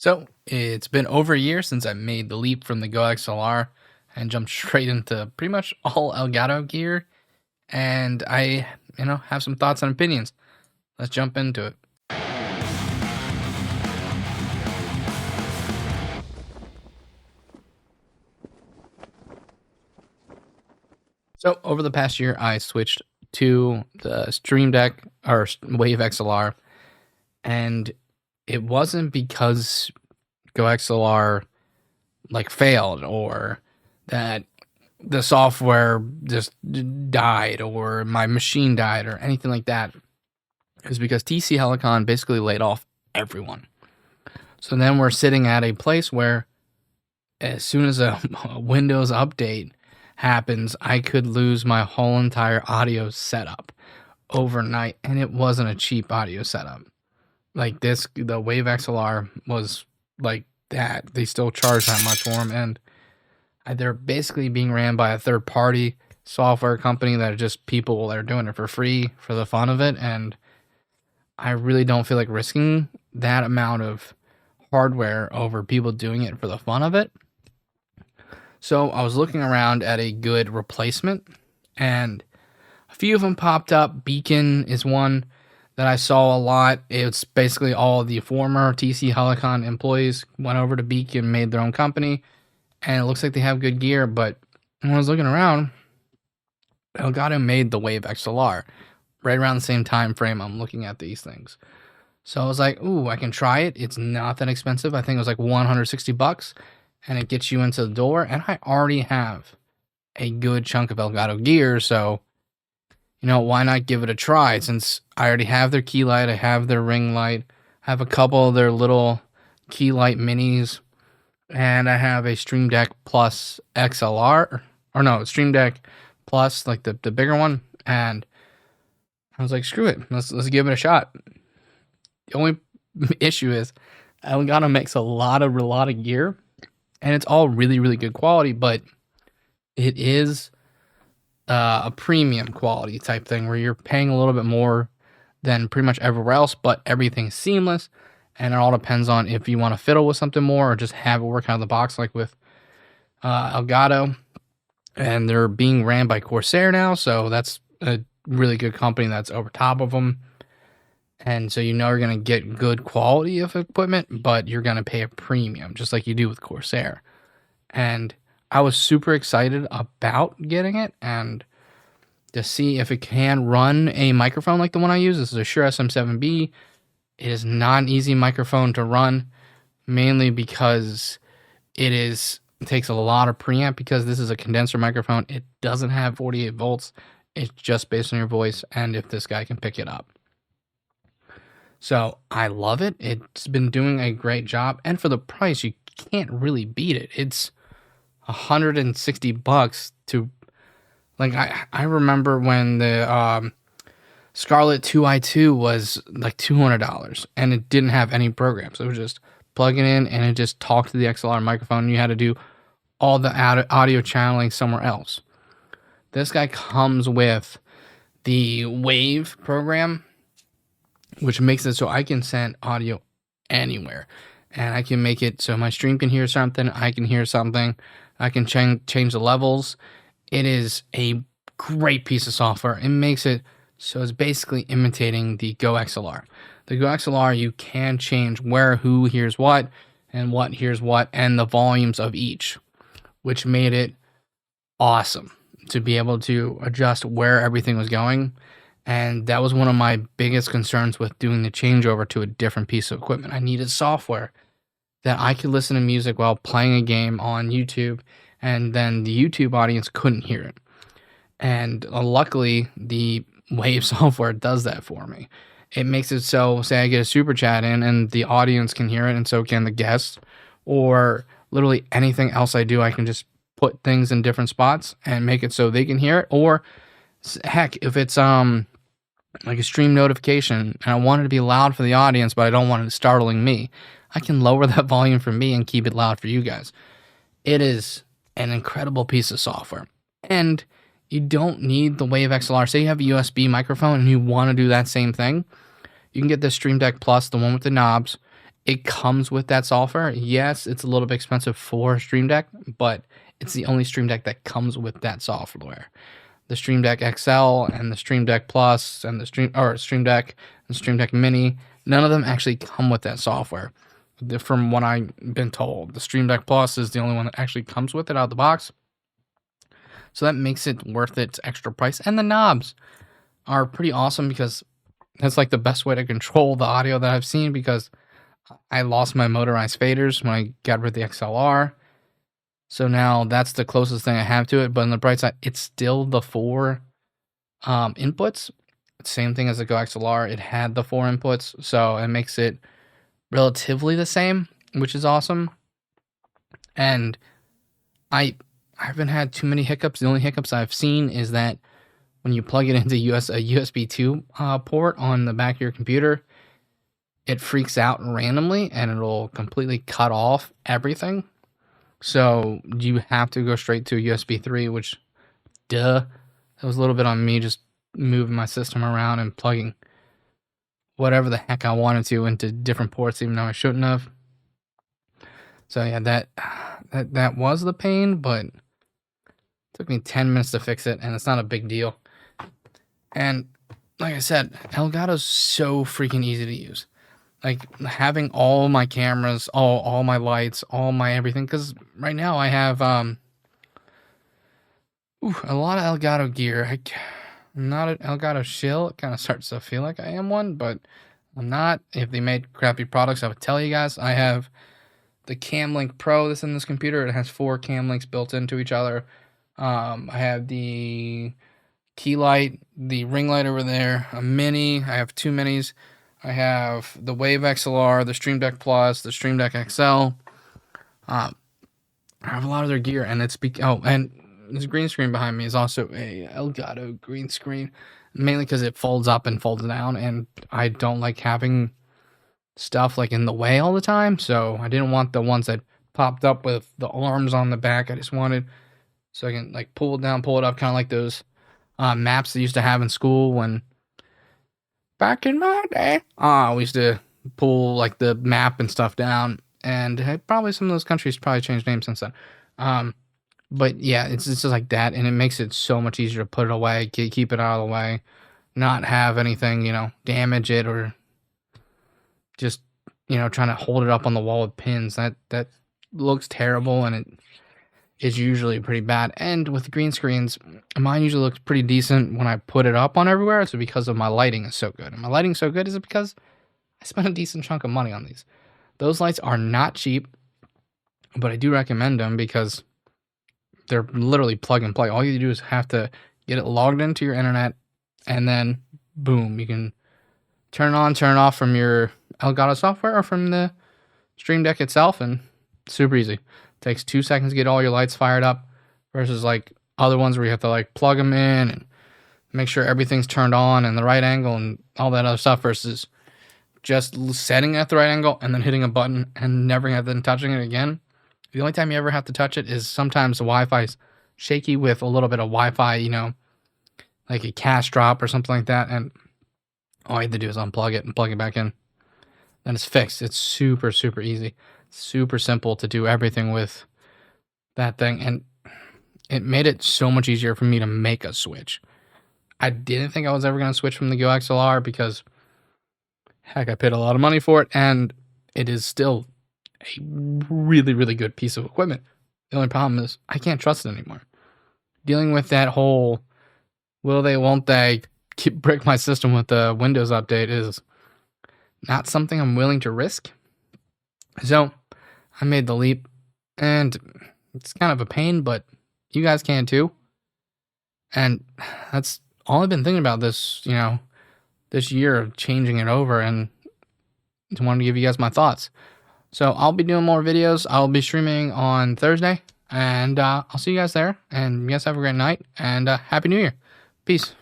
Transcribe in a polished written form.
So it's been over a year since I made the leap from the Go XLR and jumped straight into pretty much all Elgato gear. And I, have some thoughts and opinions. Let's jump into it. So over the past year, I switched to the Stream Deck or Wave XLR, and it wasn't because Go XLR failed or that the software just died or my machine died or anything like that. Is because TC Helicon basically laid off everyone. So then we're sitting at a place where as soon as a Windows update happens, I could lose my whole entire audio setup overnight, and it wasn't a cheap audio setup. Like this, the Wave XLR was like that. They still charge that much for them, and they're basically being ran by a third-party software company that are just people that are doing it for free for the fun of it, and I really don't feel like risking that amount of hardware over people doing it for the fun of it. So I was looking around at a good replacement, and a few of them popped up. Beacon is one that I saw a lot. It's basically all the former TC Helicon employees went over to Beacon, made their own company, and it looks like they have good gear. But when I was looking around, Elgato made the Wave XLR right around the same time frame I'm looking at these things. So I was like, ooh, I can try it. It's not that expensive. I think it was like $160, and it gets you into the door. And I already have a good chunk of Elgato gear, so why not give it a try? Since I already have their key light, I have their ring light, I have a couple of their little key light minis, and I have a Stream Deck Plus XLR, or no, Stream Deck Plus, like the bigger one, and I was like, screw it, let's give it a shot. The only issue is Elgato makes a lot of gear, and it's all really, really good quality, but it is a premium quality type thing where you're paying a little bit more than pretty much everywhere else, but everything's seamless, and it all depends on if you want to fiddle with something more or just have it work out of the box like with Elgato. And they're being ran by Corsair now, so that's a really good company that's over top of them. And so you're going to get good quality of equipment, but you're going to pay a premium, just like you do with Corsair. And I was super excited about getting it and to see if it can run a microphone like the one I use. This is a Shure SM7B. It is not an easy microphone to run, mainly because it takes a lot of preamp because this is a condenser microphone. It doesn't have 48 volts. It's just based on your voice and if this guy can pick it up. So I love it. It's been doing a great job. And for the price, you can't really beat it. It's $160 to, like, I remember when the Scarlett 2i2 was like $200 and it didn't have any programs. It was just plug it in and it just talked to the XLR microphone. And you had to do all the audio channeling somewhere else. This guy comes with the Wave program, which makes it so I can send audio anywhere. And I can make it so my stream can hear something, I can hear something, I can change the levels. It is a great piece of software. It makes it so it's basically imitating the Go XLR. The Go XLR, you can change where, who hears what, and what hears what, and the volumes of each, which made it awesome to be able to adjust where everything was going. And that was one of my biggest concerns with doing the changeover to a different piece of equipment. I needed software that I could listen to music while playing a game on YouTube, and then the YouTube audience couldn't hear it. And luckily, the Wave software does that for me. It makes it so, say I get a super chat in and the audience can hear it, and so can the guests, or literally anything else I do, I can just put things in different spots and make it so they can hear it. Or heck, if it's like a stream notification and I want it to be loud for the audience, but I don't want it startling me, I can lower that volume for me and keep it loud for you guys. It is an incredible piece of software. And you don't need the Wave XLR. Say you have a USB microphone and you want to do that same thing, you can get the Stream Deck Plus, the one with the knobs. it comes with that software. Yes, it's a little bit expensive for Stream Deck, but it's the only Stream Deck that comes with that software. The Stream Deck XL and the Stream Deck Plus and the Stream Deck and Stream Deck Mini, none of them actually come with that software. From what I've been told, the Stream Deck Plus is the only one that actually comes with it out of the box. So that makes it worth its extra price. And the knobs are pretty awesome because that's like the best way to control the audio that I've seen, because I lost my motorized faders when I got rid of the XLR. So now that's the closest thing I have to it. But on the bright side, it's still the 4 inputs. Same thing as the Go XLR. It had the 4 inputs. So it makes it relatively the same, which is awesome. And I haven't had too many hiccups. The only hiccups I've seen is that when you plug it into a USB 2 port on the back of your computer, it freaks out randomly and it'll completely cut off everything. So you have to go straight to a USB 3, which, duh, that was a little bit on me just moving my system around and plugging whatever the heck I wanted to into different ports, even though I shouldn't have. So yeah, that was the pain, but it took me 10 minutes to fix it, and it's not a big deal. And like I said, Elgato's so freaking easy to use. Like having all my cameras, all my lights, all my everything, because right now I have a lot of Elgato gear. I'm not an Elgato shill. It kind of starts to feel like I am one, but I'm not. If they made crappy products, I would tell you guys. I have the Camlink Pro that's in this computer. It has 4 cam links built into each other. I have the key light, the ring light over there, a mini. I have 2 minis. I have the Wave XLR, the Stream Deck Plus, the Stream Deck XL. I have a lot of their gear, and and this green screen behind me is also a Elgato green screen, mainly because it folds up and folds down, and I don't like having stuff like in the way all the time. So I didn't want the ones that popped up with the arms on the back. I just wanted so I can like pull it down, pull it up, kind of like those maps they used to have in school when back in my day. We used to pull like the map and stuff down, and probably some of those countries probably changed names since then. But yeah, it's just like that, and it makes it so much easier to put it away, keep it out of the way, not have anything, damage it, or just, trying to hold it up on the wall with pins. That looks terrible, and it is usually pretty bad. And with green screens, mine usually looks pretty decent when I put it up on everywhere. So because of my lighting is so good. And my lighting so good is it because I spent a decent chunk of money on these. Those lights are not cheap, but I do recommend them because they're literally plug and play. All you do is have to get it logged into your internet, and then boom, you can turn it on, turn it off from your Elgato software or from the Stream Deck itself, and super easy. Takes 2 seconds to get all your lights fired up versus like other ones where you have to like plug them in and make sure everything's turned on and the right angle and all that other stuff, versus just setting at the right angle and then hitting a button and never having touching it again. The only time you ever have to touch it is sometimes the Wi-Fi's shaky with a little bit of Wi-Fi, like a cache drop or something like that, and all you have to do is unplug it and plug it back in. Then it's fixed. It's super, super easy. Super simple to do everything with that thing, and it made it so much easier for me to make a switch. I didn't think I was ever going to switch from the Go XLR because, heck, I paid a lot of money for it, and it is still a really, really good piece of equipment. The only problem is I can't trust it anymore. Dealing with that whole will they, won't they break my system with the Windows update is not something I'm willing to risk. So I made the leap, and it's kind of a pain, but you guys can too. And that's all I've been thinking about this year of changing it over, and just wanted to give you guys my thoughts. So I'll be doing more videos. I'll be streaming on Thursday, and I'll see you guys there. And you guys have a great night, and Happy New Year. Peace.